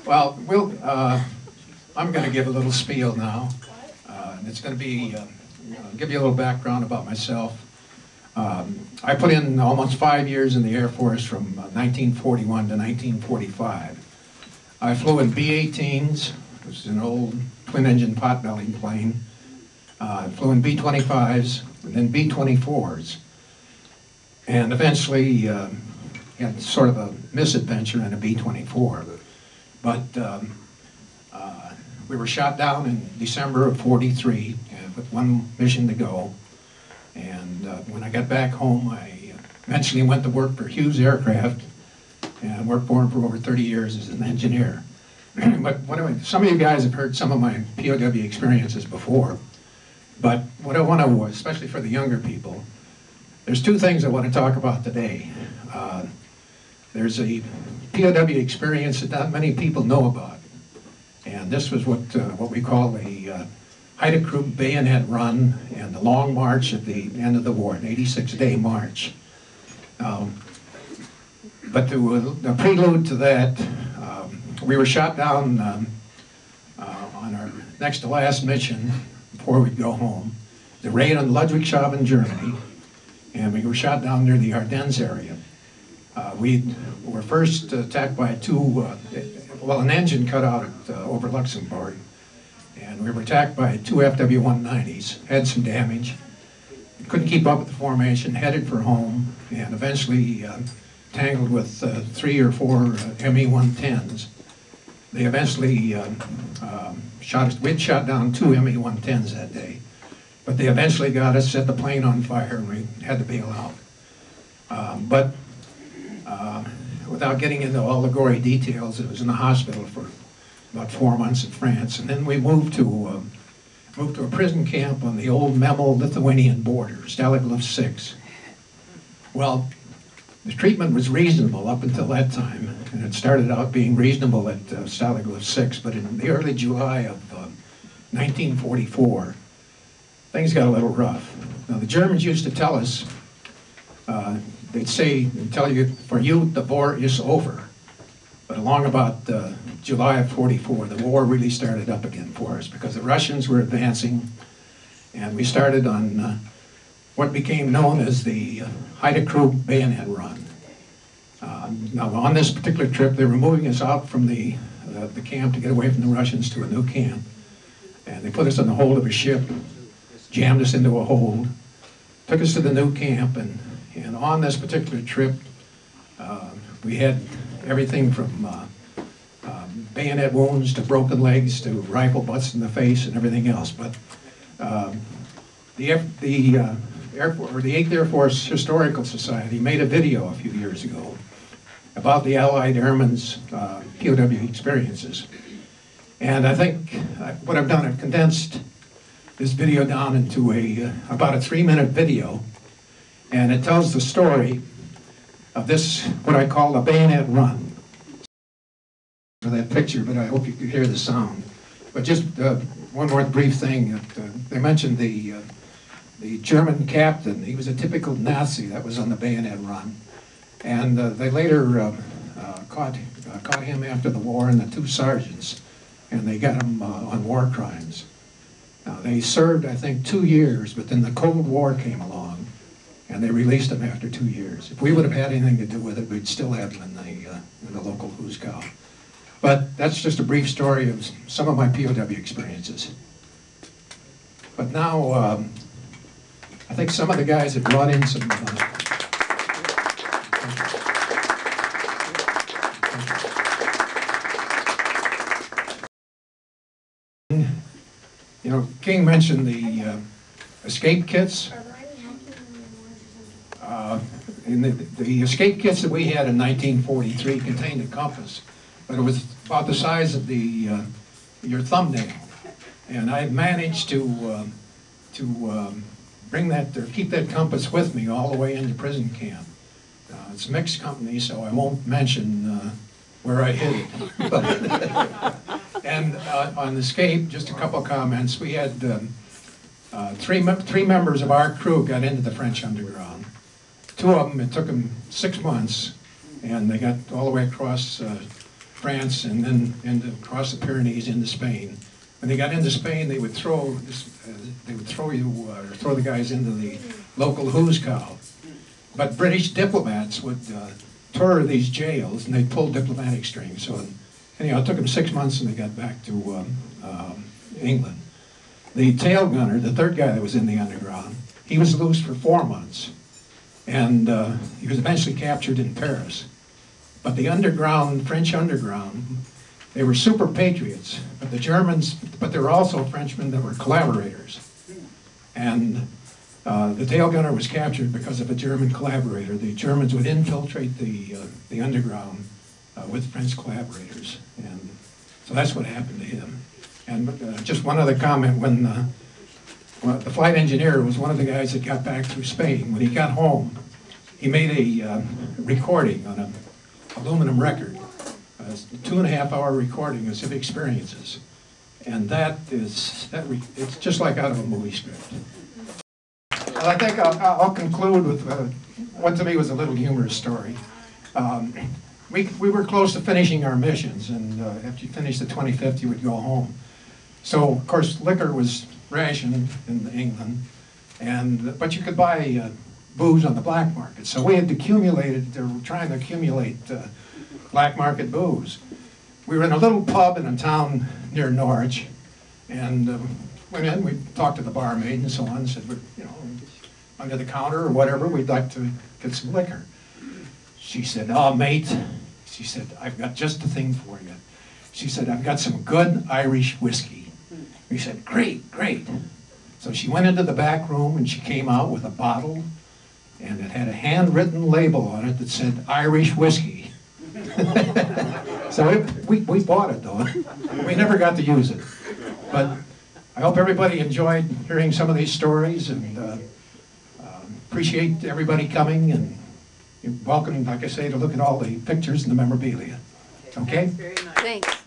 Well, I'm going to give a little spiel now. And it's going to be, give you a little background about myself. I put in almost 5 years in the Air Force from 1941 to 1945. I flew in B-18s, which is an old twin-engine pot-bellied plane. I flew in B-25s and then B-24s. And eventually had sort of a misadventure in a B-24. But we were shot down in December of '43 with one mission to go. And when I got back home, I eventually went to work for Hughes Aircraft, and I worked for him for over 30 years as an engineer. But some of you guys have heard some of my POW experiences before, but what I want to, especially for the younger people, there's two things I want to talk about today. There's a POW experience that not many people know about, and this was what we call a Haida Group bayonet run and the long march at the end of the war, an 86-day march. But the prelude to that, we were shot down on our next to last mission before we'd go home. The raid on Ludwigshafen, Germany, and we were shot down near the Ardennes area. We were first attacked by an engine cut out over Luxembourg, and we were attacked by two FW-190s, had some damage, couldn't keep up with the formation, headed for home, and eventually tangled with 3 or 4 ME-110s. They eventually we'd shot down 2 ME-110s that day, but they eventually got us, set the plane on fire, and we had to bail out. Without getting into all the gory details, it was in the hospital for about 4 months in France, and then we moved to a prison camp on the old Memel-Lithuanian border, Staligov 6. Well, the treatment was reasonable up until that time, and it started out being reasonable at Staligov 6, but in the early July of 1944, things got a little rough. Now, the Germans used to tell us, they'd tell you, for you, the war is over. But along about July of '44, the war really started up again for us because the Russians were advancing, and we started on what became known as the Haida Group bayonet run. Now, on this particular trip, they were moving us out from the camp to get away from the Russians to a new camp, and they put us on the hold of a ship, jammed us into a hold, took us to the new camp, and on this particular trip, we had everything from bayonet wounds to broken legs to rifle butts in the face and everything else. But the 8th Air Force Historical Society made a video a few years ago about the Allied Airmen's POW experiences. And I think what I've done, I've condensed this video down into about a 3-minute video, and it tells the story of this, what I call a bayonet run. For that picture, but I hope you can hear the sound. But just one more brief thing. They mentioned the German captain. He was a typical Nazi that was on the bayonet run. And they later caught him after the war, and the 2 sergeants, and they got him on war crimes. Now, they served, I think, 2 years, but then the Cold War came along, and they released him after 2 years. If we would have had anything to do with it, we'd still have him in the local Hooskow. But that's just a brief story of some of my POW experiences. But now, I think some of the guys have brought in some... You know, King mentioned the escape kits. The escape kits that we had in 1943 contained a compass, but it was about the size of your thumbnail. And I managed to bring that, or keep that compass with me all the way into prison camp. It's a mixed company, so I won't mention where I hid it. And on escape, just a couple of comments. We had three members of our crew got into the French underground. 2 of them, it took them 6 months, and they got all the way across France and then across the Pyrenees into Spain. When they got into Spain, they would throw throw the guys into the local who's cow. But British diplomats would tour these jails, and they'd pull diplomatic strings. So anyhow, it took them 6 months, and they got back to England. The tail gunner, the third guy that was in the underground, he was loose for 4 months, and he was eventually captured in Paris. But the underground, French underground, they were super patriots, but the Germans, but there were also Frenchmen that were collaborators. And the tail gunner was captured because of a German collaborator. The Germans would infiltrate the underground with French collaborators. And so that's what happened to him. And just one other comment, when the flight engineer was one of the guys that got back through Spain. When he got home, he made a recording on an aluminum record, a 2.5-hour recording of his experiences. And it's just like out of a movie script. Well, I think I'll conclude with what to me was a little humorous story. We were close to finishing our missions, and after you finished the 25th, you would go home. So, of course, liquor was rationed in England, but you could buy booze on the black market. So we had trying to accumulate black market booze. We were in a little pub in a town near Norwich, and went in, we talked to the barmaid and so on, and said, you know, under the counter or whatever, we'd like to get some liquor. She said, "Oh, mate," she said, "I've got just the thing for you." She said, "I've got some good Irish whiskey." We said, "Great, great." So she went into the back room and she came out with a bottle, and it had a handwritten label on it that said Irish whiskey. So we bought it though. We never got to use it. But I hope everybody enjoyed hearing some of these stories, and appreciate everybody coming, and you're welcome, like I say, to look at all the pictures and the memorabilia. Okay? Thanks.